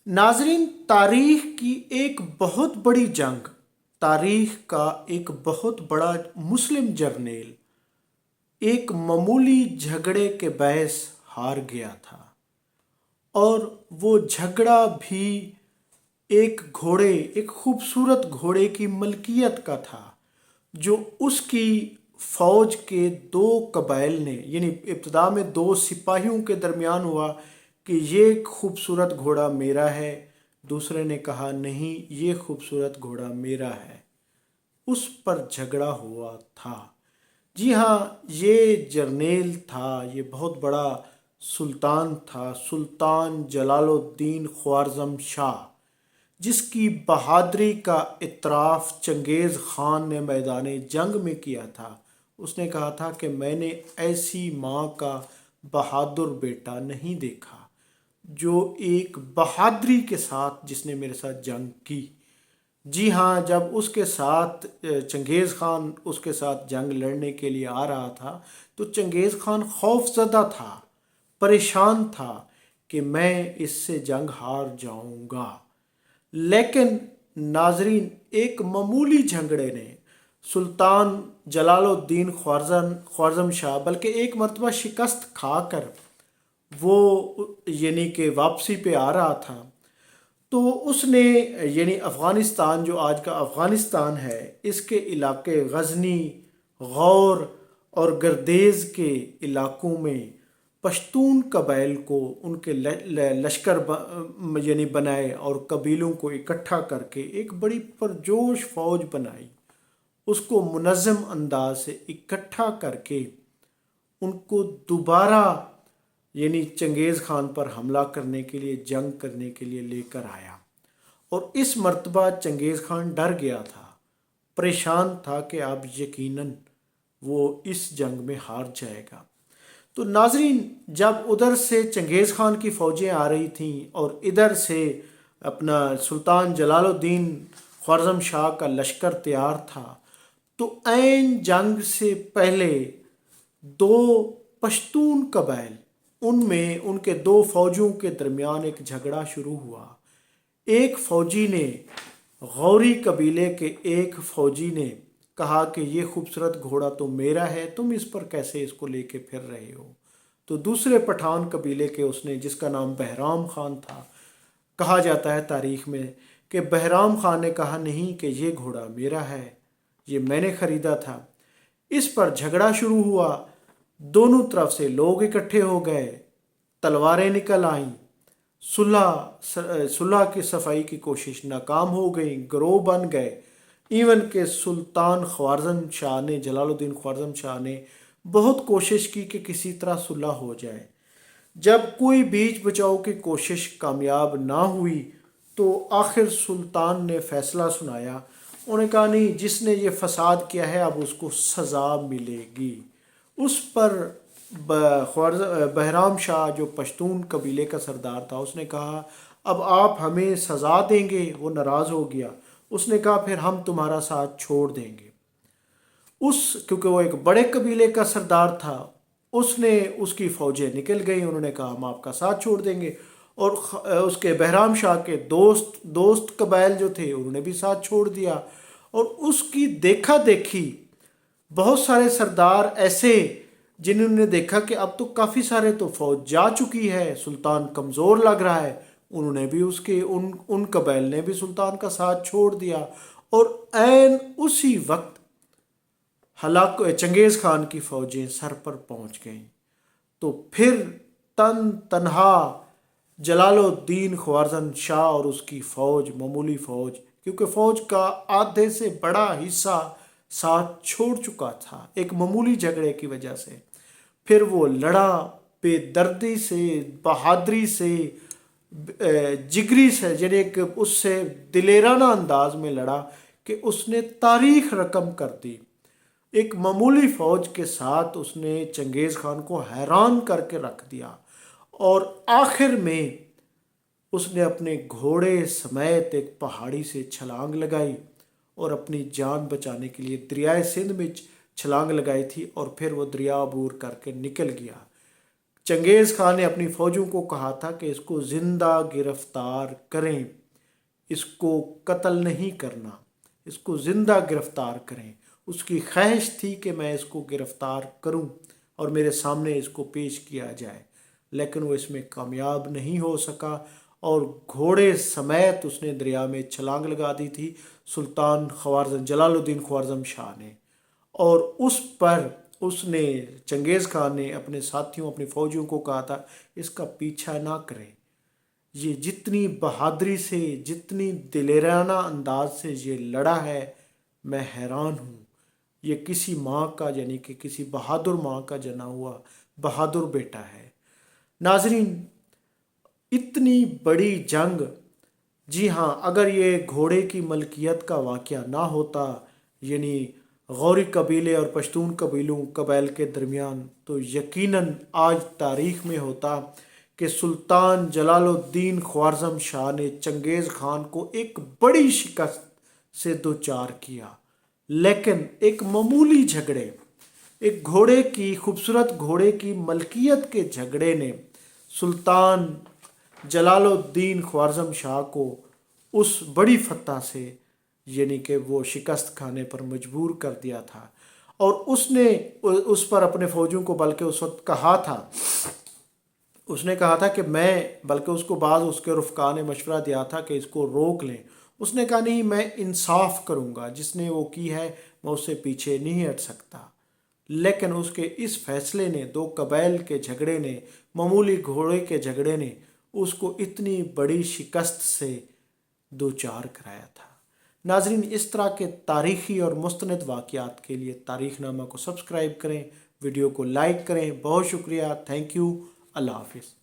नाजरीन, तारीख की एक बहुत बड़ी जंग, तारीख का एक बहुत बड़ा मुस्लिम जर्नेल एक मामूली झगड़े के बहस हार गया था। और वो झगड़ा भी एक खूबसूरत घोड़े की मलकियत का था, जो उसकी फौज के दो कबाइल ने, यानी इब्तदा में दो सिपाहियों के दरमियान हुआ कि ये खूबसूरत घोड़ा मेरा है। दूसरे ने कहा नहीं, ये खूबसूरत घोड़ा मेरा है। उस पर झगड़ा हुआ था। जी हाँ, ये जर्नेल था, ये बहुत बड़ा सुल्तान था, सुल्तान जलालुद्दीन ख्वारज़म शाह, जिसकी बहादुरी का इतराफ़ चंगेज़ ख़ान ने मैदान जंग में किया था। उसने कहा था कि मैंने ऐसी माँ का बहादुर बेटा नहीं देखा, जो एक बहादुरी के साथ जिसने मेरे साथ जंग की। जी हाँ, जब उसके साथ चंगेज़ ख़ान उसके साथ जंग लड़ने के लिए आ रहा था, तो चंगेज़ ख़ान खौफज़दा था, परेशान था कि मैं इससे जंग हार जाऊंगा। लेकिन नाजरीन, एक मामूली झगड़े ने सुल्तान जलालुद्दीन ख्वारज़म शाह बल्कि एक मरतबा शिकस्त खाकर वो यानी कि वापसी पे आ रहा था, तो उसने यानी अफ़गानिस्तान, जो आज का अफ़गानिस्तान है, इसके इलाके गज़नी, गौर और गर्देज़ के इलाकों में पश्तून कबाइल को उनके लश्कर यानी बनाए और कबीलों को इकट्ठा करके एक बड़ी पुरजोश फ़ौज बनाई। उसको मुनज़्ज़म अंदाज से इकट्ठा करके उनको दोबारा यानी चंगेज़ खान पर हमला करने के लिए, जंग करने के लिए लेकर आया। और इस मर्तबा चंगेज़ खान डर गया था, परेशान था कि अब यकीनन वो इस जंग में हार जाएगा। तो नाजरीन, जब उधर से चंगेज़ खान की फ़ौजें आ रही थीं और इधर से अपना सुल्तान जलालुद्दीन ख्वारज़म शाह का लश्कर तैयार था, तो ऐन जंग से पहले दो पश्तून कबाइल, उनमें उनके दो फौजियों के दरमियान एक झगड़ा शुरू हुआ। एक फौजी ने, गौरी कबीले के एक फौजी ने कहा कि ये खूबसूरत घोड़ा तो मेरा है, तुम इस पर कैसे इसको लेके फिर रहे हो। तो दूसरे पठान कबीले के उसने, जिसका नाम बहराम खान था, कहा जाता है तारीख में कि बहराम खान ने कहा नहीं, कि ये घोड़ा मेरा है, ये मैंने ख़रीदा था। इस पर झगड़ा शुरू हुआ, दोनों तरफ से लोग इकट्ठे हो गए, तलवारें निकल आईं, सुलह की सफाई की कोशिश नाकाम हो गई, गिरोह बन गए। इवन के सुल्तान ख्वारज़म शाह ने, जलालुद्दीन ख्वारज़म शाह ने बहुत कोशिश की कि किसी तरह सुलह हो जाए। जब कोई बीच बचाव की कोशिश कामयाब ना हुई, तो आखिर सुल्तान ने फैसला सुनाया। उन्होंने कहा नहीं, जिसने ये फसाद किया है अब उसको सज़ा मिलेगी। उस पर बहराम शाह, जो पश्तून कबीले का सरदार था, उसने कहा अब आप हमें सज़ा देंगे। वो नाराज़ हो गया, उसने कहा फिर हम तुम्हारा साथ छोड़ देंगे। क्योंकि वो एक बड़े कबीले का सरदार था, उसने, उसकी फौजें निकल गई, उन्होंने कहा हम आपका साथ छोड़ देंगे। और उसके बहराम शाह के दोस्त दोस्त कबाइल जो थे, उन्होंने भी साथ छोड़ दिया। और उसकी देखा देखी बहुत सारे सरदार ऐसे, जिन्होंने देखा कि अब तो काफ़ी सारे तो फौज जा चुकी है, सुल्तान कमज़ोर लग रहा है, उन्होंने भी उसके उन कबाइल ने भी सुल्तान का साथ छोड़ दिया। और ऐन उसी वक्त हलाक चंगेज़ खान की फ़ौजें सर पर पहुंच गईं। तो फिर तनहा जलालुद्दीन ख्वारज़म शाह और उसकी फ़ौज, मामूली फ़ौज, क्योंकि फ़ौज का आधे से बड़ा हिस्सा साथ छोड़ चुका था एक मामूली झगड़े की वजह से, फिर वो लड़ा, बेदर्दी से, बहादुरी से, जिगरी से, यानी एक उससे दिलेराना अंदाज में लड़ा कि उसने तारीख रकम कर दी। एक मामूली फौज के साथ उसने चंगेज़ खान को हैरान करके रख दिया। और आखिर में उसने अपने घोड़े समेत एक पहाड़ी से छलांग लगाई और अपनी जान बचाने के लिए दरियाए सिंध में छलांग लगाई थी, और फिर वो दरिया अबूर करके निकल गया। چنگیز خان نے اپنی فوجوں کو کہا تھا کہ اس کو زندہ گرفتار کریں، اس کو قتل نہیں کرنا، اس کو زندہ گرفتار کریں۔ اس کی خواہش تھی کہ میں اس کو گرفتار کروں اور میرے سامنے اس کو پیش کیا جائے، لیکن وہ اس میں کامیاب نہیں ہو سکا اور گھوڑے سمیت اس نے دریا میں چھلانگ لگا دی تھی سلطان خوارزم جلال الدین خوارزم شاہ نے۔ اور اس پر اس نے چنگیز خان نے اپنے ساتھیوں اپنی فوجیوں کو کہا تھا اس کا پیچھا نہ کریں، یہ جتنی بہادری سے جتنی دلیرانہ انداز سے یہ لڑا ہے میں حیران ہوں، یہ کسی ماں کا یعنی کہ کسی بہادر ماں کا جنا ہوا بہادر بیٹا ہے۔ ناظرین، اتنی بڑی جنگ، جی ہاں، اگر یہ گھوڑے کی ملکیت کا واقعہ نہ ہوتا یعنی غوری قبیلے اور پشتون قبائل کے درمیان، تو یقیناً آج تاریخ میں ہوتا کہ سلطان جلال الدین خوارزم شاہ نے چنگیز خان کو ایک بڑی شکست سے دوچار کیا، لیکن ایک معمولی جھگڑے، ایک گھوڑے کی خوبصورت گھوڑے کی ملکیت کے جھگڑے نے سلطان جلال الدین خوارزم شاہ کو اس بڑی فتح سے یعنی کہ وہ شکست کھانے پر مجبور کر دیا تھا۔ اور اس نے اس پر اپنے فوجیوں کو بلکہ اس وقت کہا تھا، اس نے کہا تھا کہ میں، بلکہ اس کو بعض اس کے رفقا نے مشورہ دیا تھا کہ اس کو روک لیں، اس نے کہا نہیں، میں انصاف کروں گا، جس نے وہ کی ہے میں اس سے پیچھے نہیں ہٹ سکتا۔ لیکن اس کے اس فیصلے نے، دو قبائل کے جھگڑے نے، معمولی گھوڑے کے جھگڑے نے اس کو اتنی بڑی شکست سے دوچار کرایا تھا۔ ناظرین، اس طرح کے تاریخی اور مستند واقعات کے لیے تاریخ نامہ کو سبسکرائب کریں، ویڈیو کو لائک کریں۔ بہت شکریہ، تھینک یو، اللہ حافظ۔